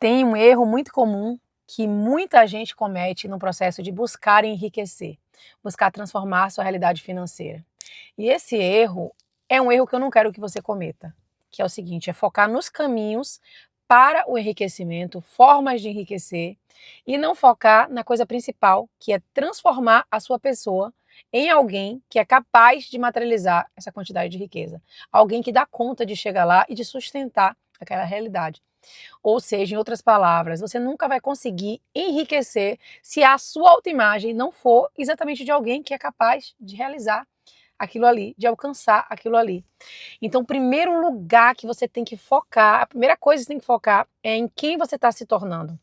Tem um erro muito comum que muita gente comete no processo de buscar enriquecer, buscar transformar a sua realidade financeira. E esse erro é um erro que eu não quero que você cometa, que é o seguinte, é focar nos caminhos para o enriquecimento, formas de enriquecer, e não focar na coisa principal, que é transformar a sua pessoa em alguém que é capaz de materializar essa quantidade de riqueza. Alguém que dá conta de chegar lá e de sustentar aquela realidade. Ou seja, em outras palavras, você nunca vai conseguir enriquecer se a sua autoimagem não for exatamente de alguém que é capaz de realizar aquilo ali, de alcançar aquilo ali. Então, o primeiro lugar que você tem que focar, a primeira coisa que você tem que focar é em quem você está se tornando.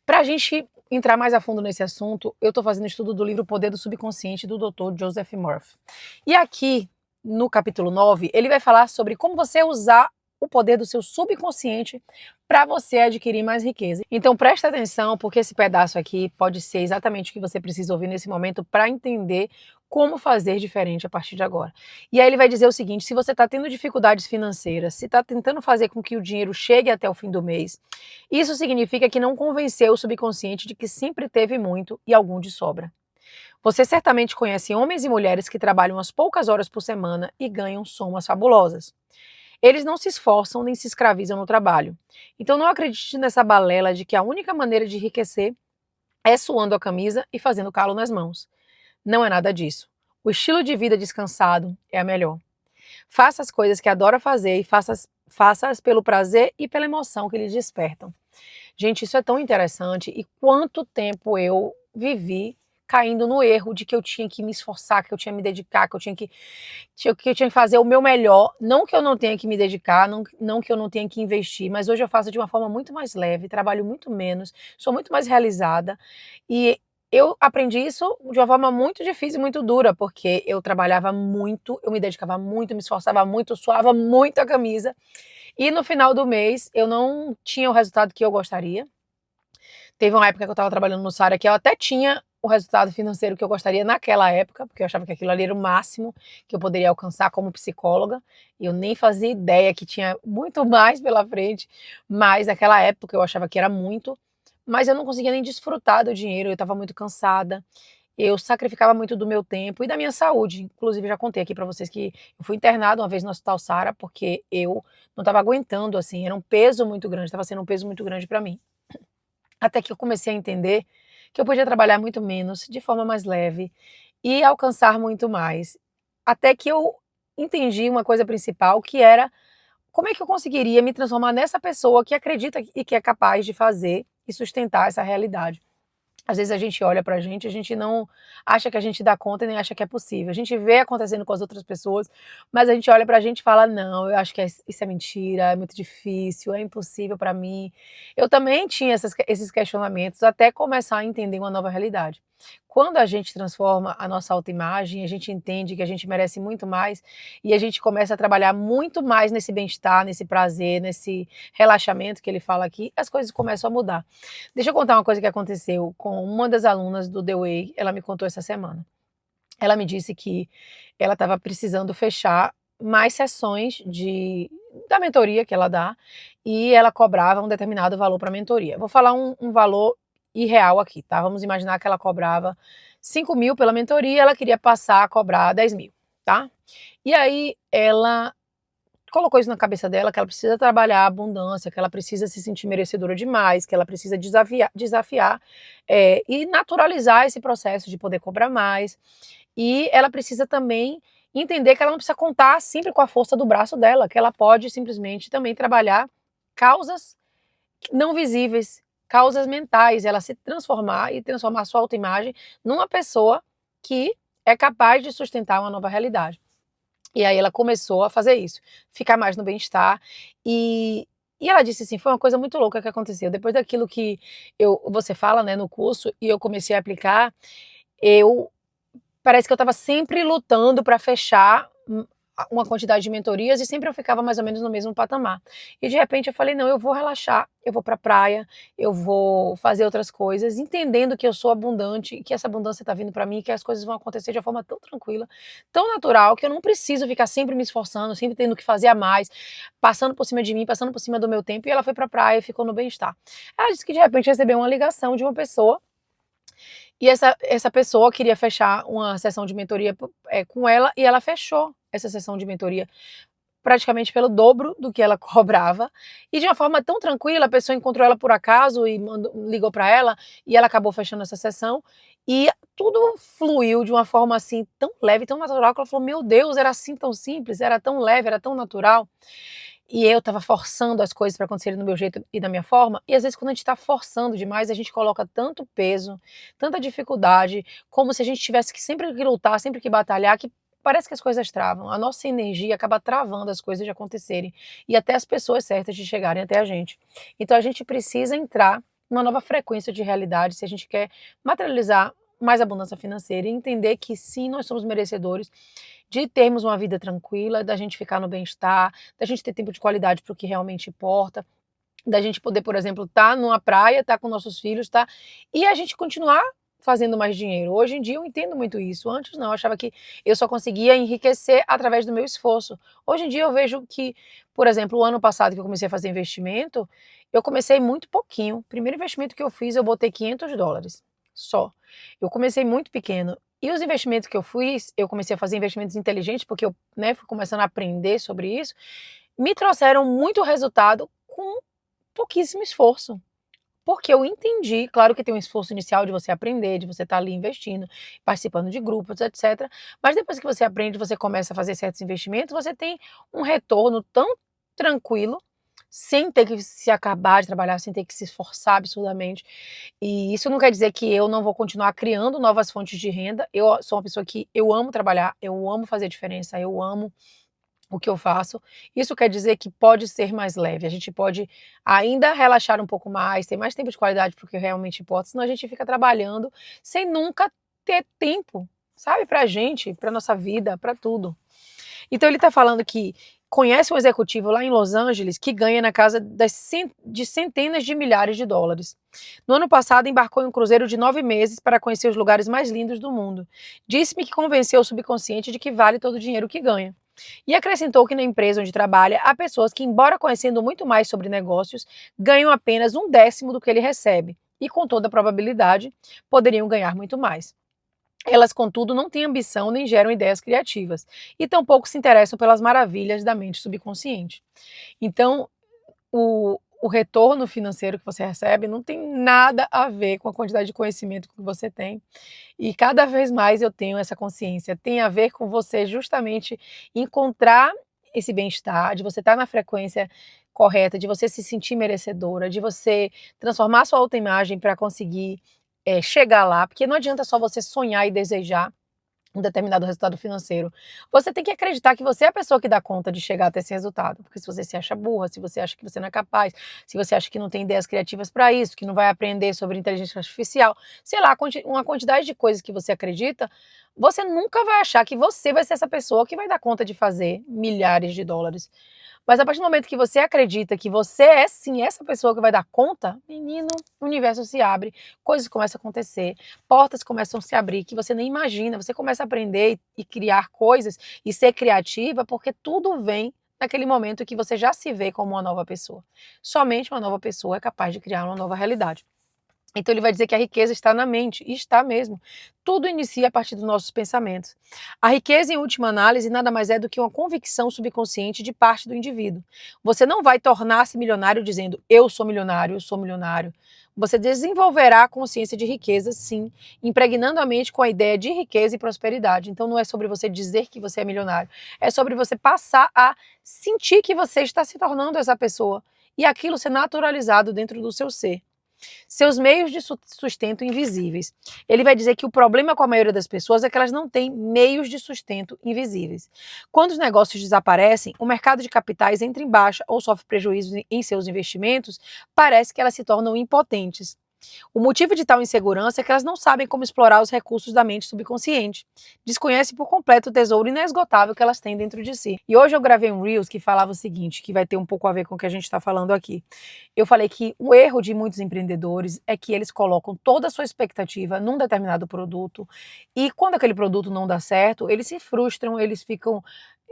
Para a gente entrar mais a fundo nesse assunto, eu estou fazendo estudo do livro O Poder do Subconsciente, do Dr. Joseph Murphy. E aqui, no capítulo 9, ele vai falar sobre como você usar o poder do seu subconsciente para você adquirir mais riqueza. Então presta atenção, porque esse pedaço aqui pode ser exatamente o que você precisa ouvir nesse momento para entender como fazer diferente a partir de agora. E aí ele vai dizer o seguinte, se você está tendo dificuldades financeiras, se está tentando fazer com que o dinheiro chegue até o fim do mês, isso significa que não convenceu o subconsciente de que sempre teve muito e algum de sobra. Você certamente conhece homens e mulheres que trabalham as poucas horas por semana e ganham somas fabulosas. Eles não se esforçam nem se escravizam no trabalho. Então não acredite nessa balela de que a única maneira de enriquecer é suando a camisa e fazendo calo nas mãos. Não é nada disso. O estilo de vida descansado é a melhor. Faça as coisas que adora fazer e faça-as pelo prazer e pela emoção que lhes despertam. Gente, isso é tão interessante e quanto tempo eu vivi caindo no erro de que eu tinha que me esforçar, que eu tinha que me dedicar, que eu tinha que fazer o meu melhor. Não que eu não tenha que me dedicar, não que eu não tenha que investir, mas hoje eu faço de uma forma muito mais leve, trabalho muito menos, sou muito mais realizada e eu aprendi isso de uma forma muito difícil e muito dura, porque eu trabalhava muito, eu me dedicava muito, me esforçava muito, suava muito a camisa e no final do mês eu não tinha o resultado que eu gostaria. Teve uma época que eu estava trabalhando no Sara que eu até tinha o resultado financeiro que eu gostaria naquela época, porque eu achava que aquilo ali era o máximo que eu poderia alcançar como psicóloga. E eu nem fazia ideia que tinha muito mais pela frente, mas naquela época eu achava que era muito, mas eu não conseguia nem desfrutar do dinheiro, eu estava muito cansada. Eu sacrificava muito do meu tempo e da minha saúde. Inclusive, já contei aqui para vocês que eu fui internada uma vez no Hospital Sara porque eu não estava aguentando, assim, era um peso muito grande, estava sendo um peso muito grande para mim. Até que eu comecei a entender que eu podia trabalhar muito menos, de forma mais leve e alcançar muito mais. Até que eu entendi uma coisa principal, que era como é que eu conseguiria me transformar nessa pessoa que acredita e que é capaz de fazer e sustentar essa realidade. Às vezes a gente olha pra gente, a gente não acha que a gente dá conta e nem acha que é possível. A gente vê acontecendo com as outras pessoas, mas a gente olha pra gente e fala: "Não, eu acho que isso é mentira, é muito difícil, é impossível pra mim". Eu também tinha esses questionamentos até começar a entender uma nova realidade. Quando a gente transforma a nossa autoimagem, a gente entende que a gente merece muito mais e a gente começa a trabalhar muito mais nesse bem-estar, nesse prazer, nesse relaxamento que ele fala aqui, as coisas começam a mudar. Deixa eu contar uma coisa que aconteceu com uma das alunas do The Way, ela me contou essa semana. Ela me disse que ela estava precisando fechar mais sessões da mentoria que ela dá, e ela cobrava um determinado valor para a mentoria. Vou falar um valor irreal aqui, tá? Vamos imaginar que ela cobrava 5.000 pela mentoria, ela queria passar a cobrar 10.000, tá? E aí ela colocou isso na cabeça dela, que ela precisa trabalhar a abundância, que ela precisa se sentir merecedora demais, que ela precisa desafiar e naturalizar esse processo de poder cobrar mais. E ela precisa também entender que ela não precisa contar sempre com a força do braço dela, que ela pode simplesmente também trabalhar causas não visíveis, causas mentais, ela se transformar e transformar a sua autoimagem numa pessoa que é capaz de sustentar uma nova realidade. E aí ela começou a fazer isso, ficar mais no bem-estar e ela disse assim, foi uma coisa muito louca que aconteceu, depois daquilo que você fala, né, no curso, e eu comecei a aplicar, eu parece que eu estava sempre lutando para fechar uma quantidade de mentorias e sempre eu ficava mais ou menos no mesmo patamar. E de repente eu falei, não, eu vou relaxar, eu vou pra praia, eu vou fazer outras coisas, entendendo que eu sou abundante, que essa abundância tá vindo pra mim, que as coisas vão acontecer de uma forma tão tranquila, tão natural, que eu não preciso ficar sempre me esforçando, sempre tendo que fazer a mais, passando por cima de mim, passando por cima do meu tempo, e ela foi pra praia e ficou no bem-estar. Ela disse que de repente recebeu uma ligação de uma pessoa e essa pessoa queria fechar uma sessão de mentoria com ela, e ela fechou essa sessão de mentoria praticamente pelo dobro do que ela cobrava, e de uma forma tão tranquila. A pessoa encontrou ela por acaso e ligou para ela, e ela acabou fechando essa sessão, e tudo fluiu de uma forma assim tão leve, tão natural, que ela falou, meu Deus, era assim tão simples, era tão leve, era tão natural. E eu estava forçando as coisas para acontecerem do meu jeito e da minha forma, e às vezes quando a gente está forçando demais, a gente coloca tanto peso, tanta dificuldade, como se a gente tivesse que sempre que lutar, sempre que batalhar, que parece que as coisas travam. A nossa energia acaba travando as coisas de acontecerem, e até as pessoas certas de chegarem até a gente. Então a gente precisa entrar numa nova frequência de realidade se a gente quer materializar mais abundância financeira e entender que sim, nós somos merecedores de termos uma vida tranquila, da gente ficar no bem-estar, da gente ter tempo de qualidade para o que realmente importa, da gente poder, por exemplo, estar numa praia, estar com nossos filhos, tá? E a gente continuar fazendo mais dinheiro. Hoje em dia eu entendo muito isso. Antes não, eu achava que eu só conseguia enriquecer através do meu esforço. Hoje em dia eu vejo que, por exemplo, o ano passado que eu comecei a fazer investimento, eu comecei muito pouquinho. O primeiro investimento que eu fiz, eu botei US$ 500 só. Eu comecei muito pequeno. E os investimentos que eu fiz, eu comecei a fazer investimentos inteligentes, porque eu, né, fui começando a aprender sobre isso, me trouxeram muito resultado com pouquíssimo esforço. Porque eu entendi, claro que tem um esforço inicial de você aprender, de você estar ali investindo, participando de grupos, etc. Mas depois que você aprende, você começa a fazer certos investimentos, você tem um retorno tão tranquilo, sem ter que se acabar de trabalhar, sem ter que se esforçar absurdamente. E isso não quer dizer que eu não vou continuar criando novas fontes de renda. Eu sou uma pessoa que eu amo trabalhar, eu amo fazer diferença, eu amo o que eu faço. Isso quer dizer que pode ser mais leve, a gente pode ainda relaxar um pouco mais, ter mais tempo de qualidade para o que realmente importa, senão a gente fica trabalhando sem nunca ter tempo, sabe, pra gente, pra nossa vida, pra tudo. Então ele tá falando que conhece um executivo lá em Los Angeles que ganha na casa de centenas de milhares de dólares. No ano passado, embarcou em um cruzeiro de 9 meses para conhecer os lugares mais lindos do mundo. Disse-me que convenceu o subconsciente de que vale todo o dinheiro que ganha. E acrescentou que na empresa onde trabalha, há pessoas que, embora conhecendo muito mais sobre negócios, ganham apenas 1/10 do que ele recebe. E com toda probabilidade, poderiam ganhar muito mais. Elas, contudo, não têm ambição nem geram ideias criativas, e tampouco se interessam pelas maravilhas da mente subconsciente. Então, o retorno financeiro que você recebe não tem nada a ver com a quantidade de conhecimento que você tem. E cada vez mais eu tenho essa consciência. Tem a ver com você justamente encontrar esse bem-estar, de você estar na frequência correta, de você se sentir merecedora, de você transformar sua autoimagem para conseguir chegar lá, porque não adianta só você sonhar e desejar um determinado resultado financeiro. Você tem que acreditar que você é a pessoa que dá conta de chegar até esse resultado. Porque se você se acha burra, se você acha que você não é capaz, se você acha que não tem ideias criativas para isso, que não vai aprender sobre inteligência artificial, sei lá, uma quantidade de coisas que você acredita, você nunca vai achar que você vai ser essa pessoa que vai dar conta de fazer milhares de dólares. Mas a partir do momento que você acredita que você é sim essa pessoa que vai dar conta, menino, o universo se abre, coisas começam a acontecer, portas começam a se abrir que você nem imagina, você começa a aprender e criar coisas e ser criativa, porque tudo vem naquele momento que você já se vê como uma nova pessoa. Somente uma nova pessoa é capaz de criar uma nova realidade. Então ele vai dizer que a riqueza está na mente, e está mesmo. Tudo inicia a partir dos nossos pensamentos. A riqueza, em última análise, nada mais é do que uma convicção subconsciente de parte do indivíduo. Você não vai tornar-se milionário dizendo eu sou milionário, eu sou milionário. Você desenvolverá a consciência de riqueza, sim, impregnando a mente com a ideia de riqueza e prosperidade. Então não é sobre você dizer que você é milionário, é sobre você passar a sentir que você está se tornando essa pessoa e aquilo ser naturalizado dentro do seu ser. Seus meios de sustento invisíveis. Ele vai dizer que o problema com a maioria das pessoas é que elas não têm meios de sustento invisíveis. Quando os negócios desaparecem, o mercado de capitais entra em baixa ou sofre prejuízos em seus investimentos, parece que elas se tornam impotentes. O motivo de tal insegurança é que elas não sabem como explorar os recursos da mente subconsciente. Desconhecem por completo o tesouro inesgotável que elas têm dentro de si. E hoje eu gravei um Reels que falava o seguinte, que vai ter um pouco a ver com o que a gente está falando aqui. Eu falei que o erro de muitos empreendedores é que eles colocam toda a sua expectativa num determinado produto e quando aquele produto não dá certo, eles se frustram, eles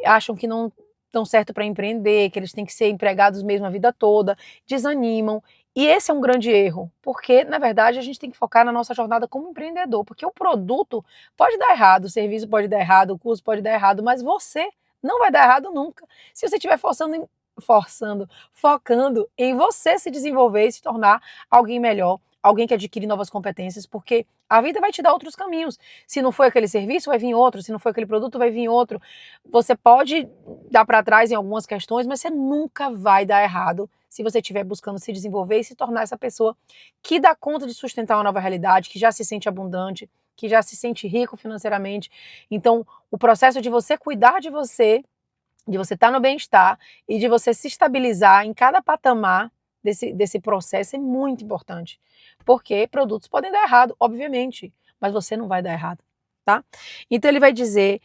acham que não dão certo para empreender, que eles têm que ser empregados mesmo a vida toda, desanimam. E esse é um grande erro, porque, na verdade, a gente tem que focar na nossa jornada como empreendedor, porque o produto pode dar errado, o serviço pode dar errado, o curso pode dar errado, mas você não vai dar errado nunca. Se você estiver focando em você se desenvolver e se tornar alguém melhor, alguém que adquire novas competências, porque a vida vai te dar outros caminhos. Se não foi aquele serviço, vai vir outro, se não foi aquele produto, vai vir outro. Você pode dar para trás em algumas questões, mas você nunca vai dar errado se você estiver buscando se desenvolver e se tornar essa pessoa que dá conta de sustentar uma nova realidade, que já se sente abundante, que já se sente rico financeiramente. Então, o processo de você cuidar de você estar no bem-estar e de você se estabilizar em cada patamar desse processo é muito importante. Porque produtos podem dar errado, obviamente, mas você não vai dar errado, tá? Então ele vai dizer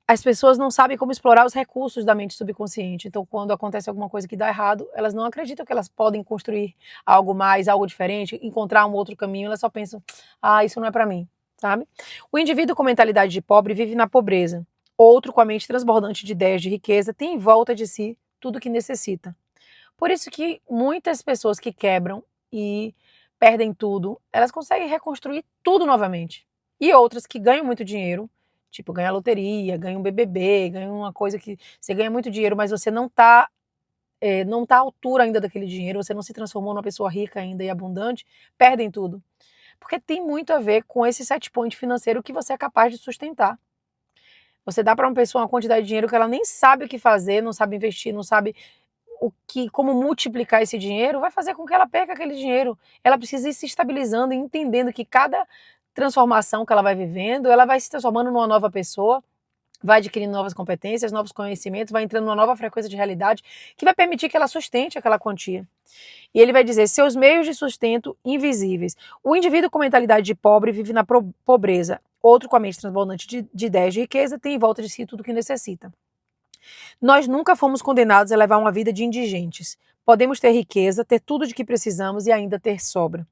as pessoas não sabem como explorar os recursos da mente subconsciente. Então, quando acontece alguma coisa que dá errado, elas não acreditam que elas podem construir algo mais, algo diferente, encontrar um outro caminho. Elas só pensam, isso não é para mim, sabe? O indivíduo com mentalidade de pobre vive na pobreza. Outro com a mente transbordante de ideias de riqueza tem em volta de si tudo o que necessita. Por isso que muitas pessoas que quebram e perdem tudo, elas conseguem reconstruir tudo novamente. E outras que ganham muito dinheiro, tipo, ganha loteria, ganha um BBB, ganha uma coisa que você ganha muito dinheiro, mas você não tá à altura ainda daquele dinheiro, você não se transformou numa pessoa rica ainda e abundante, perdem tudo. Porque tem muito a ver com esse set point financeiro que você é capaz de sustentar. Você dá para uma pessoa uma quantidade de dinheiro que ela nem sabe o que fazer, não sabe investir, não sabe como multiplicar esse dinheiro, vai fazer com que ela perca aquele dinheiro. Ela precisa ir se estabilizando e entendendo que cada transformação que ela vai vivendo, ela vai se transformando numa nova pessoa, vai adquirindo novas competências, novos conhecimentos, vai entrando numa nova frequência de realidade que vai permitir que ela sustente aquela quantia. E ele vai dizer, seus meios de sustento invisíveis. O indivíduo com mentalidade de pobre vive na pobreza. Outro com a mente transbordante de ideias de riqueza tem em volta de si tudo o que necessita. Nós nunca fomos condenados a levar uma vida de indigentes. Podemos ter riqueza, ter tudo de que precisamos e ainda ter sobra.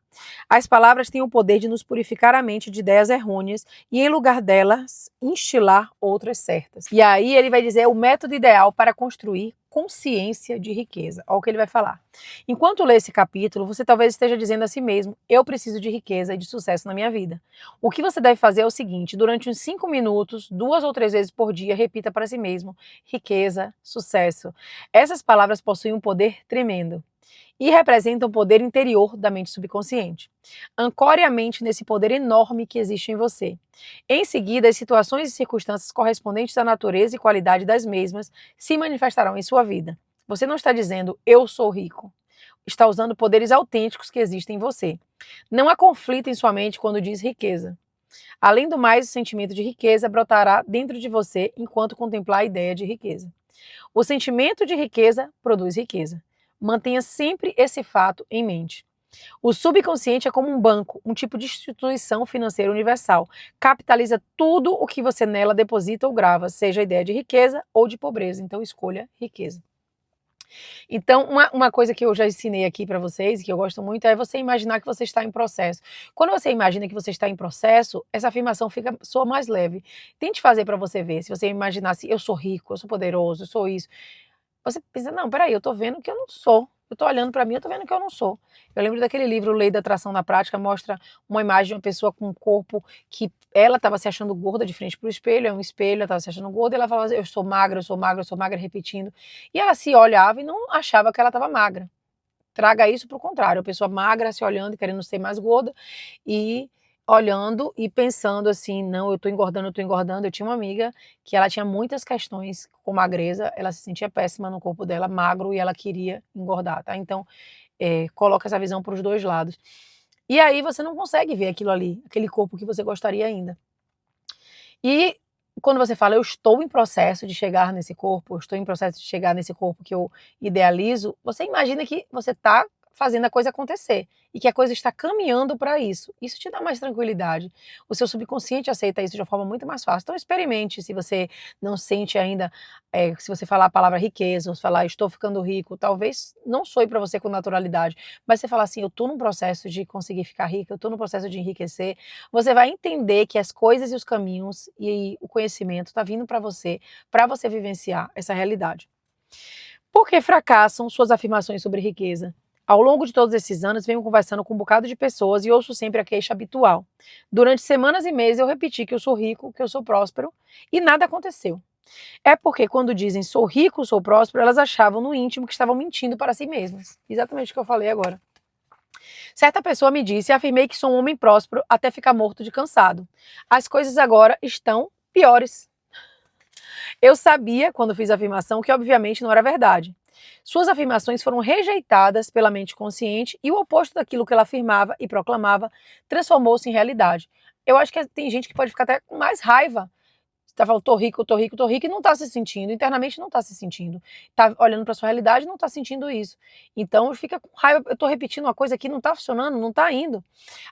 As palavras têm o poder de nos purificar a mente de ideias errôneas e, em lugar delas, instilar outras certas. E aí ele vai dizer o método ideal para construir consciência de riqueza. Olha o que ele vai falar. Enquanto lê esse capítulo, você talvez esteja dizendo a si mesmo, eu preciso de riqueza e de sucesso na minha vida. O que você deve fazer é o seguinte, durante uns 5 minutos, 2 ou 3 vezes por dia, repita para si mesmo, riqueza, sucesso. Essas palavras possuem um poder tremendo e representam o poder interior da mente subconsciente. Ancore a mente nesse poder enorme que existe em você. Em seguida, as situações e circunstâncias correspondentes à natureza e qualidade das mesmas se manifestarão em sua vida. Você não está dizendo, eu sou rico. Está usando poderes autênticos que existem em você. Não há conflito em sua mente quando diz riqueza. Além do mais, o sentimento de riqueza brotará dentro de você enquanto contemplar a ideia de riqueza. O sentimento de riqueza produz riqueza. Mantenha sempre esse fato em mente. O subconsciente é como um banco, um tipo de instituição financeira universal. Capitaliza tudo o que você nela deposita ou grava, seja a ideia de riqueza ou de pobreza. Então, escolha riqueza. Então, uma coisa que eu já ensinei aqui para vocês, que eu gosto muito, é você imaginar que você está em processo. Quando você imagina que você está em processo, essa afirmação soa mais leve. Tente fazer para você ver. Se você imaginar assim, eu sou rico, eu sou poderoso, eu sou isso. Você pensa, não, peraí, eu tô vendo que eu não sou. Eu tô olhando para mim, eu tô vendo que eu não sou. Eu lembro daquele livro, Lei da Atração na Prática, mostra uma imagem de uma pessoa com um corpo que ela estava se achando gorda de frente pro espelho, é um espelho, ela estava se achando gorda, e ela falava, eu sou magra, eu sou magra, eu sou magra, repetindo. E ela se olhava e não achava que ela estava magra. Traga isso pro contrário, a pessoa magra se olhando e querendo ser mais gorda, e olhando e pensando assim, não, eu tô engordando, eu tô engordando. Eu tinha uma amiga que ela tinha muitas questões com magreza, ela se sentia péssima no corpo dela, magro, e ela queria engordar, tá? Então, coloca essa visão para os dois lados. E aí você não consegue ver aquilo ali, aquele corpo que você gostaria ainda. E quando você fala, eu estou em processo de chegar nesse corpo, eu estou em processo de chegar nesse corpo que eu idealizo, você imagina que você está fazendo a coisa acontecer e que a coisa está caminhando para isso. Isso te dá mais tranquilidade. O seu subconsciente aceita isso de uma forma muito mais fácil. Então experimente, se você não sente ainda, se você falar a palavra riqueza, ou falar estou ficando rico, talvez não soe para você com naturalidade, mas você falar assim, eu estou num processo de conseguir ficar rica, eu estou num processo de enriquecer, você vai entender que as coisas e os caminhos e o conhecimento está vindo para você vivenciar essa realidade. Por que fracassam suas afirmações sobre riqueza? Ao longo de todos esses anos, venho conversando com um bocado de pessoas e ouço sempre a queixa habitual. Durante semanas e meses eu repeti que eu sou rico, que eu sou próspero e nada aconteceu. É porque quando dizem sou rico, sou próspero, elas achavam no íntimo que estavam mentindo para si mesmas. Exatamente o que eu falei agora. Certa pessoa me disse e afirmei que sou um homem próspero até ficar morto de cansado. As coisas agora estão piores. Eu sabia, quando fiz a afirmação, que obviamente não era verdade. Suas afirmações foram rejeitadas pela mente consciente e o oposto daquilo que ela afirmava e proclamava transformou-se em realidade. Eu acho que tem gente que pode ficar até com mais raiva. Você tá falando, tô rico, tô rico, tô rico, e não tá se sentindo, internamente não tá se sentindo. Tá olhando pra sua realidade e não tá sentindo isso. Então fica com raiva, eu tô repetindo uma coisa que não tá funcionando, não tá indo.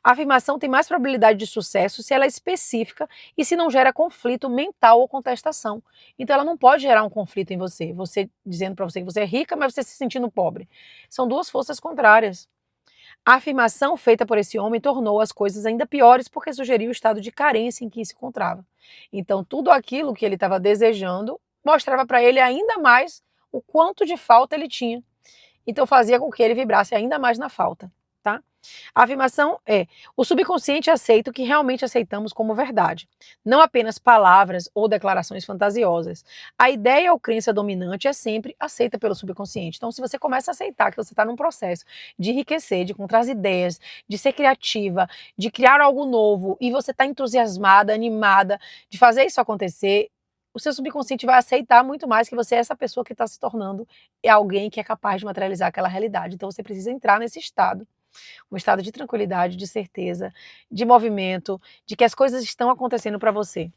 A afirmação tem mais probabilidade de sucesso se ela é específica e se não gera conflito mental ou contestação. Então ela não pode gerar um conflito em você, você dizendo pra você que você é rica, mas você se sentindo pobre. São duas forças contrárias. A afirmação feita por esse homem tornou as coisas ainda piores porque sugeriu o estado de carência em que se encontrava. Então, tudo aquilo que ele estava desejando mostrava para ele ainda mais o quanto de falta ele tinha. Então, fazia com que ele vibrasse ainda mais na falta, tá? A afirmação é: o subconsciente aceita o que realmente aceitamos como verdade, não apenas palavras ou declarações fantasiosas. A ideia ou crença dominante é sempre aceita pelo subconsciente. Então, se você começa a aceitar que você está num processo de enriquecer, de encontrar as ideias, de ser criativa, de criar algo novo, e você está entusiasmada, animada de fazer isso acontecer, o seu subconsciente vai aceitar muito mais que você é essa pessoa que está se tornando alguém que é capaz de materializar aquela realidade. Então, você precisa entrar nesse estado, um estado de tranquilidade, de certeza, de movimento, de que as coisas estão acontecendo para você.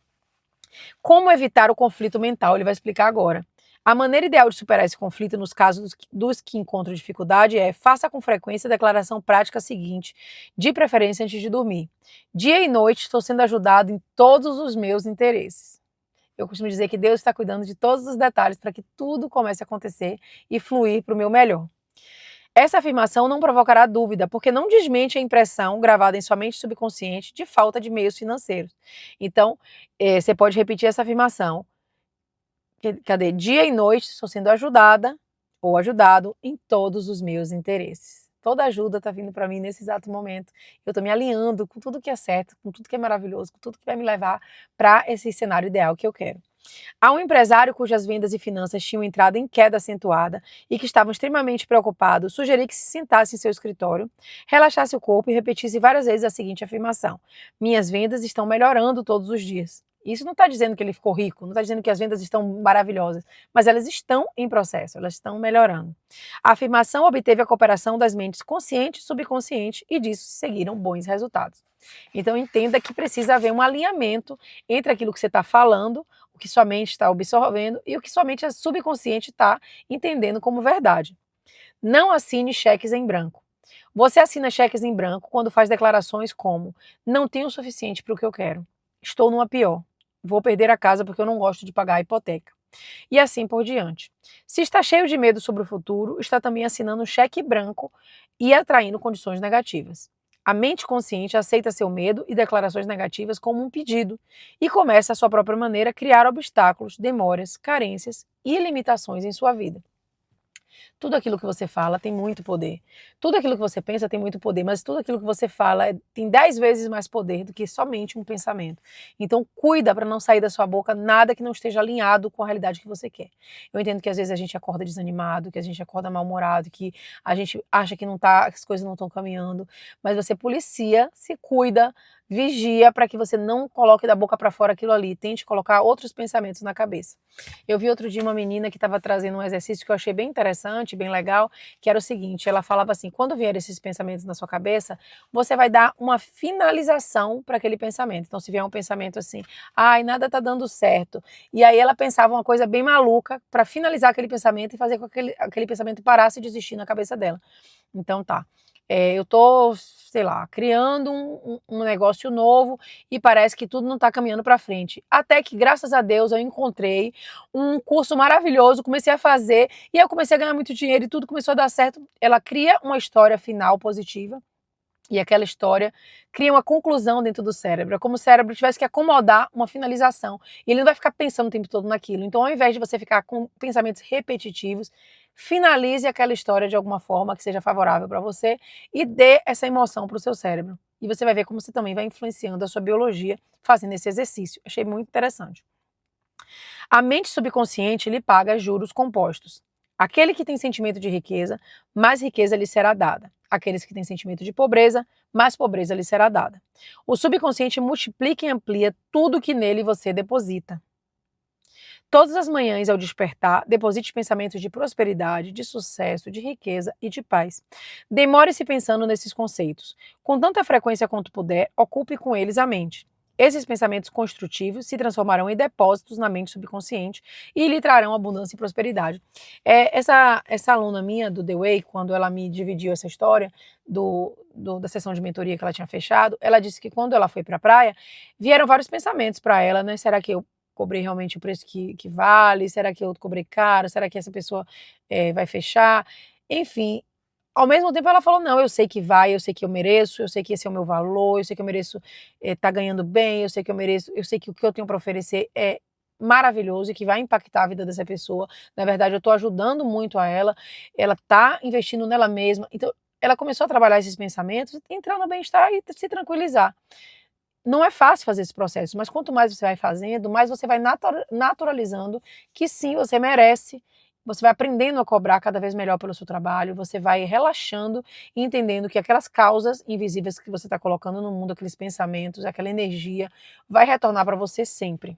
Como evitar o conflito mental? Ele vai explicar agora. A maneira ideal de superar esse conflito nos casos dos que encontram dificuldade é: faça com frequência a declaração prática seguinte, de preferência antes de dormir. Dia e noite estou sendo ajudado em todos os meus interesses. Eu costumo dizer que Deus está cuidando de todos os detalhes para que tudo comece a acontecer e fluir para o meu melhor. Essa afirmação não provocará dúvida, porque não desmente a impressão gravada em sua mente subconsciente de falta de meios financeiros. Então, você pode repetir essa afirmação. Cadê? Dia e noite estou sendo ajudada ou ajudado em todos os meus interesses. Toda ajuda está vindo para mim nesse exato momento. Eu estou me alinhando com tudo que é certo, com tudo que é maravilhoso, com tudo que vai me levar para esse cenário ideal que eu quero. Há um empresário cujas vendas e finanças tinham entrado em queda acentuada e que estavam extremamente preocupado, sugeri que se sentasse em seu escritório, relaxasse o corpo e repetisse várias vezes a seguinte afirmação: minhas vendas estão melhorando todos os dias. Isso não está dizendo que ele ficou rico, não está dizendo que as vendas estão maravilhosas, mas elas estão em processo, elas estão melhorando. A afirmação obteve a cooperação das mentes consciente e subconsciente e disso se seguiram bons resultados. Então entenda que precisa haver um alinhamento entre aquilo que você está falando, o que sua mente está absorvendo e o que sua mente subconsciente está entendendo como verdade. Não assine cheques em branco. Você assina cheques em branco quando faz declarações como: não tenho o suficiente para o que eu quero, estou numa pior, vou perder a casa porque eu não gosto de pagar a hipoteca. E assim por diante. Se está cheio de medo sobre o futuro, está também assinando um cheque branco e atraindo condições negativas. A mente consciente aceita seu medo e declarações negativas como um pedido e começa, à sua própria maneira, a criar obstáculos, demoras, carências e limitações em sua vida. Tudo aquilo que você fala tem muito poder. Tudo aquilo que você pensa tem muito poder, mas tudo aquilo que você fala tem 10 vezes mais poder do que somente um pensamento. Então, cuida para não sair da sua boca nada que não esteja alinhado com a realidade que você quer. Eu entendo que às vezes a gente acorda desanimado, que a gente acorda mal-humorado, que a gente acha que não tá, que as coisas não estão caminhando, mas você policia, se cuida, vigia para que você não coloque da boca para fora aquilo ali, tente colocar outros pensamentos na cabeça. Eu vi outro dia uma menina que estava trazendo um exercício que eu achei bem interessante, bem legal, que era o seguinte, ela falava assim, quando vier esses pensamentos na sua cabeça, você vai dar uma finalização para aquele pensamento. Então se vier um pensamento assim, ai, nada tá dando certo, e aí ela pensava uma coisa bem maluca para finalizar aquele pensamento e fazer com que aquele pensamento parasse de existir na cabeça dela. Então tá, eu tô, sei lá, criando um negócio novo e parece que tudo não tá caminhando para frente. Até que, graças a Deus, eu encontrei um curso maravilhoso, comecei a fazer e eu comecei a ganhar muito dinheiro e tudo começou a dar certo. Ela cria uma história final positiva e aquela história cria uma conclusão dentro do cérebro. É como se o cérebro tivesse que acomodar uma finalização. E ele não vai ficar pensando o tempo todo naquilo. Então, ao invés de você ficar com pensamentos repetitivos, finalize aquela história de alguma forma que seja favorável para você e dê essa emoção para o seu cérebro. E você vai ver como você também vai influenciando a sua biologia fazendo esse exercício. Achei muito interessante. A mente subconsciente lhe paga juros compostos. Aquele que tem sentimento de riqueza, mais riqueza lhe será dada. Aqueles que têm sentimento de pobreza, mais pobreza lhe será dada. O subconsciente multiplica e amplia tudo que nele você deposita. Todas as manhãs, ao despertar, deposite pensamentos de prosperidade, de sucesso, de riqueza e de paz. Demore-se pensando nesses conceitos. Com tanta frequência quanto puder, ocupe com eles a mente. Esses pensamentos construtivos se transformarão em depósitos na mente subconsciente e lhe trarão abundância e prosperidade. Essa aluna minha do The Way, quando ela me dividiu essa história da sessão de mentoria que ela tinha fechado, ela disse que quando ela foi para a praia, vieram vários pensamentos para ela, né? Será que eu cobrei realmente o preço que vale? Será que eu cobrei caro? Será que essa pessoa vai fechar? Enfim, ao mesmo tempo ela falou, não, eu sei que vai, eu sei que eu mereço, eu sei que esse é o meu valor, eu sei que eu mereço estar ganhando bem, eu sei que eu mereço, eu sei que o que eu tenho para oferecer é maravilhoso e que vai impactar a vida dessa pessoa. Na verdade, eu estou ajudando muito a ela está investindo nela mesma. Então, ela começou a trabalhar esses pensamentos, entrar no bem-estar e se tranquilizar. Não é fácil fazer esse processo, mas quanto mais você vai fazendo, mais você vai naturalizando que sim, você merece. Você vai aprendendo a cobrar cada vez melhor pelo seu trabalho, você vai relaxando e entendendo que aquelas causas invisíveis que você está colocando no mundo, aqueles pensamentos, aquela energia, vai retornar para você sempre.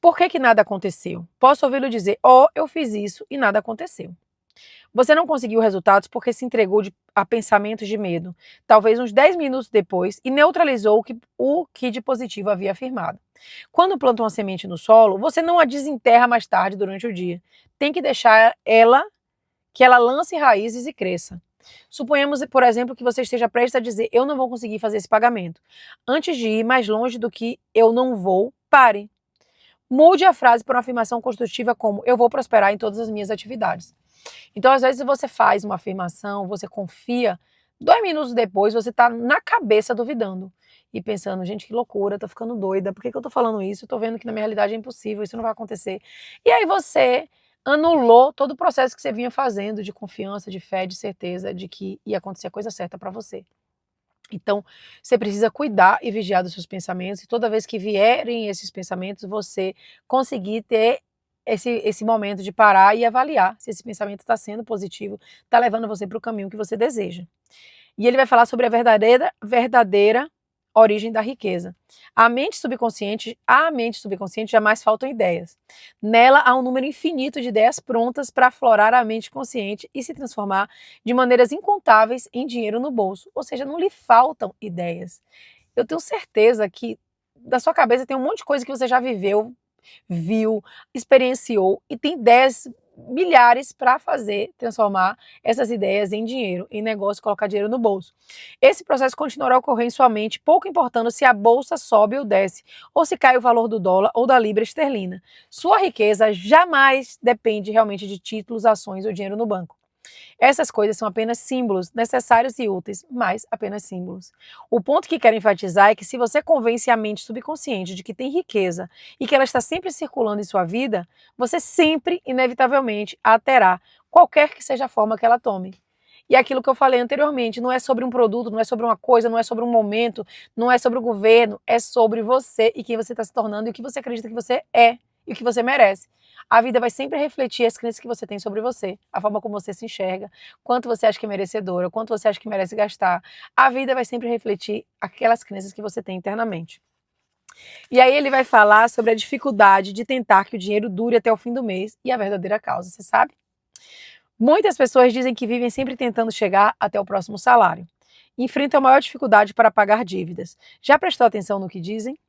Por que nada aconteceu? Posso ouvi-lo dizer, eu fiz isso e nada aconteceu. Você não conseguiu resultados porque se entregou a pensamentos de medo, talvez uns 10 minutos depois, e neutralizou o que de positivo havia afirmado. Quando planta uma semente no solo, você não a desenterra mais tarde durante o dia. Tem que deixar que ela lance raízes e cresça. Suponhamos, por exemplo, que você esteja prestes a dizer, eu não vou conseguir fazer esse pagamento. Antes de ir mais longe do que eu não vou, pare. Mude a frase para uma afirmação construtiva como, eu vou prosperar em todas as minhas atividades. Então, às vezes, você faz uma afirmação, você confia, 2 minutos depois você está na cabeça duvidando e pensando, gente, que loucura, tô ficando doida, por que eu tô falando isso? Eu tô vendo que na minha realidade é impossível, isso não vai acontecer. E aí você anulou todo o processo que você vinha fazendo de confiança, de fé, de certeza de que ia acontecer a coisa certa para você. Então, você precisa cuidar e vigiar dos seus pensamentos, e toda vez que vierem esses pensamentos, você conseguir ter esse momento de parar e avaliar se esse pensamento está sendo positivo, está levando você para o caminho que você deseja. E ele vai falar sobre a verdadeira origem da riqueza. À mente subconsciente jamais faltam ideias. Nela há um número infinito de ideias prontas para aflorar a mente consciente e se transformar de maneiras incontáveis em dinheiro no bolso. Ou seja, não lhe faltam ideias. Eu tenho certeza que da sua cabeça tem um monte de coisa que você já viveu, viu, experienciou e tem ideias milhares para transformar essas ideias em dinheiro, em negócio, colocar dinheiro no bolso. Esse processo continuará a ocorrer em sua mente, pouco importando se a bolsa sobe ou desce, ou se cai o valor do dólar ou da libra esterlina. Sua riqueza jamais depende realmente de títulos, ações ou dinheiro no banco. Essas coisas são apenas símbolos, necessários e úteis, mas apenas símbolos. O ponto que quero enfatizar é que se você convence a mente subconsciente de que tem riqueza e que ela está sempre circulando em sua vida, você sempre, inevitavelmente, a terá, qualquer que seja a forma que ela tome. E aquilo que eu falei anteriormente, não é sobre um produto, não é sobre uma coisa, não é sobre um momento, não é sobre o governo, é sobre você e quem você está se tornando e o que você acredita que você é. e o que você merece. A vida vai sempre refletir as crenças que você tem sobre você, a forma como você se enxerga, quanto você acha que é merecedora, quanto você acha que merece gastar. A vida vai sempre refletir aquelas crenças que você tem internamente. E aí ele vai falar sobre a dificuldade de tentar que o dinheiro dure até o fim do mês e a verdadeira causa, você sabe? Muitas pessoas dizem que vivem sempre tentando chegar até o próximo salário. Enfrentam a maior dificuldade para pagar dívidas. Já prestou atenção no que dizem?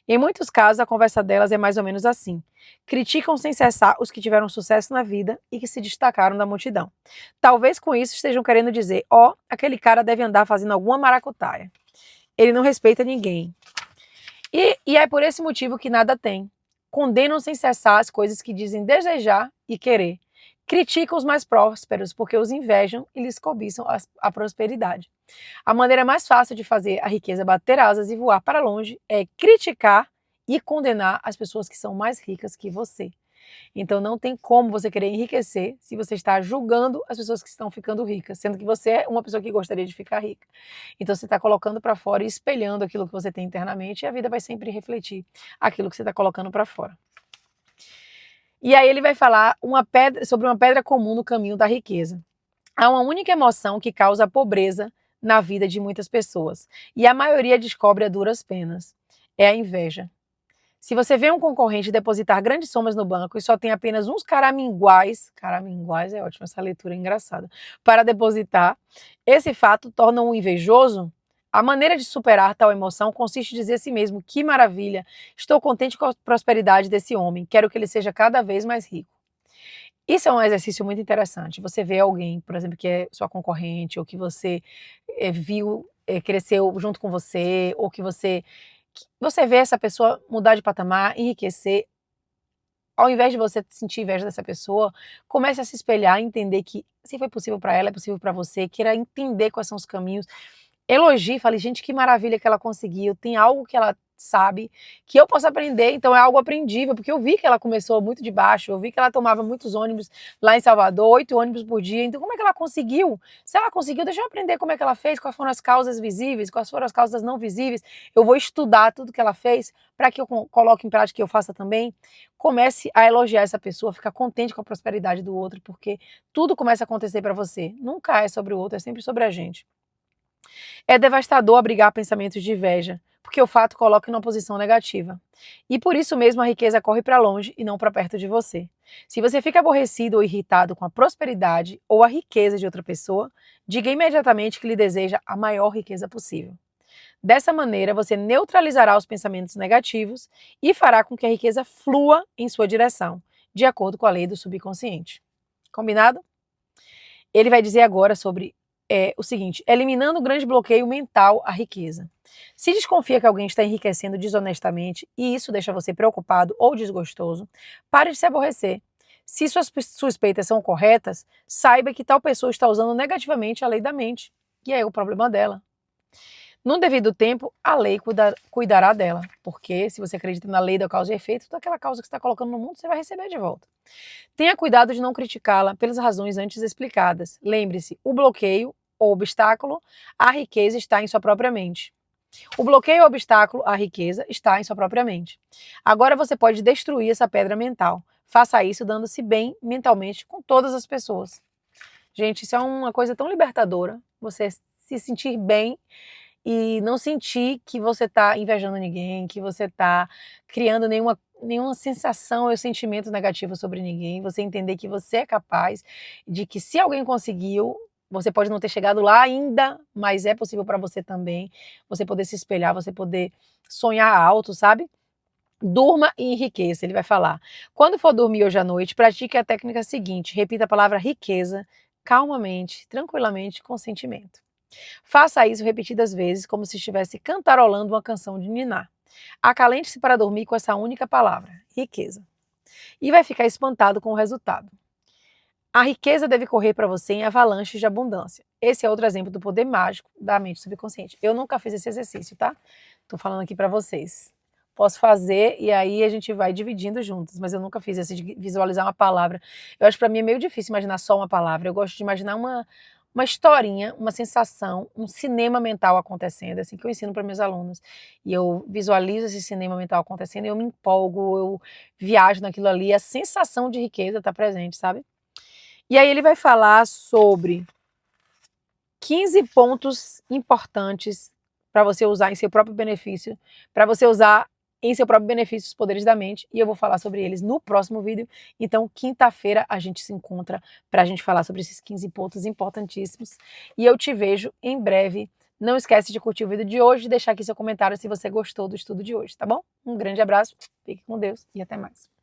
Em muitos casos, a conversa delas é mais ou menos assim. Criticam sem cessar os que tiveram sucesso na vida e que se destacaram da multidão. Talvez com isso estejam querendo dizer: ó, aquele cara deve andar fazendo alguma maracutaia. Ele não respeita ninguém. E é por esse motivo que nada tem. Condenam sem cessar as coisas que dizem desejar e querer. Criticam os mais prósperos porque os invejam e lhes cobiçam a prosperidade. A maneira mais fácil de fazer a riqueza bater asas e voar para longe é criticar e condenar as pessoas que são mais ricas que você. Então não tem como você querer enriquecer se você está julgando as pessoas que estão ficando ricas, sendo que você é uma pessoa que gostaria de ficar rica. Então você está colocando para fora e espelhando aquilo que você tem internamente e a vida vai sempre refletir aquilo que você está colocando para fora. E aí ele vai falar sobre uma pedra comum no caminho da riqueza. Há uma única emoção que causa pobreza na vida de muitas pessoas, e a maioria descobre a duras penas. É a inveja. Se você vê um concorrente depositar grandes somas no banco e só tem apenas uns caraminguais é ótimo, essa leitura é engraçada, para depositar, esse fato torna um invejoso. A maneira de superar tal emoção consiste em dizer a si mesmo: que maravilha, estou contente com a prosperidade desse homem, quero que ele seja cada vez mais rico. Isso é um exercício muito interessante. Você vê alguém, por exemplo, que é sua concorrente, ou que você viu, cresceu junto com você, ou que você vê essa pessoa mudar de patamar, enriquecer. Ao invés de você sentir inveja dessa pessoa, comece a se espelhar, entender que se foi possível para ela, é possível para você, queira entender quais são os caminhos. Elogie, fale: gente, que maravilha que ela conseguiu, tem algo que ela sabe, que eu posso aprender, então é algo aprendível, porque eu vi que ela começou muito de baixo, eu vi que ela tomava muitos ônibus lá em Salvador, 8 ônibus por dia, então como é que ela conseguiu? Se ela conseguiu, deixa eu aprender como é que ela fez, quais foram as causas visíveis, quais foram as causas não visíveis, eu vou estudar tudo que ela fez, para que eu coloque em prática e eu faça também. Comece a elogiar essa pessoa, ficar contente com a prosperidade do outro, porque tudo começa a acontecer para você, nunca é sobre o outro, é sempre sobre a gente. É devastador abrigar pensamentos de inveja, porque o fato coloca em uma posição negativa. E por isso mesmo a riqueza corre para longe e não para perto de você. Se você fica aborrecido ou irritado com a prosperidade ou a riqueza de outra pessoa, diga imediatamente que lhe deseja a maior riqueza possível. Dessa maneira, você neutralizará os pensamentos negativos e fará com que a riqueza flua em sua direção, de acordo com a lei do subconsciente. Combinado? Ele vai dizer agora sobre o seguinte: eliminando o grande bloqueio mental à riqueza. Se desconfia que alguém está enriquecendo desonestamente e isso deixa você preocupado ou desgostoso, pare de se aborrecer. Se suas suspeitas são corretas, saiba que tal pessoa está usando negativamente a lei da mente. E aí é o problema dela. No devido tempo, a lei cuidará dela, porque se você acredita na lei da causa e efeito, toda aquela causa que você está colocando no mundo, você vai receber de volta. Tenha cuidado de não criticá-la pelas razões antes explicadas. Lembre-se, o bloqueio ou obstáculo à riqueza está em sua própria mente. O bloqueio ou obstáculo à riqueza está em sua própria mente. Agora você pode destruir essa pedra mental. Faça isso dando-se bem mentalmente com todas as pessoas. Gente, isso é uma coisa tão libertadora, você se sentir bem e não sentir que você está invejando ninguém, que você está criando nenhuma sensação ou sentimento negativo sobre ninguém, você entender que você é capaz, de que se alguém conseguiu, você pode não ter chegado lá ainda, mas é possível para você também, você poder se espelhar, você poder sonhar alto, sabe? Durma e enriqueça, ele vai falar. Quando for dormir hoje à noite, pratique a técnica seguinte, repita a palavra riqueza, calmamente, tranquilamente, com sentimento. Faça isso repetidas vezes, como se estivesse cantarolando uma canção de niná. Acalente-se para dormir com essa única palavra, riqueza. E vai ficar espantado com o resultado. A riqueza deve correr para você em avalanches de abundância. Esse é outro exemplo do poder mágico da mente subconsciente. Eu nunca fiz esse exercício, tá? Tô falando aqui para vocês. Posso fazer e aí a gente vai dividindo juntos, mas eu nunca fiz esse de visualizar uma palavra. Eu acho que para mim é meio difícil imaginar só uma palavra. Eu gosto de imaginar uma historinha, uma sensação, um cinema mental acontecendo, assim que eu ensino para meus alunos. E eu visualizo esse cinema mental acontecendo, e eu me empolgo, eu viajo naquilo ali, a sensação de riqueza está presente, sabe? E aí ele vai falar sobre 15 pontos importantes para você usar em seu próprio benefício, para você usar em seu próprio benefício os poderes da mente, e eu vou falar sobre eles no próximo vídeo. Então, quinta-feira a gente se encontra para a gente falar sobre esses 15 pontos importantíssimos, e eu te vejo em breve. Não esquece de curtir o vídeo de hoje e deixar aqui seu comentário se você gostou do estudo de hoje, tá bom? Um grande abraço, fique com Deus e até mais.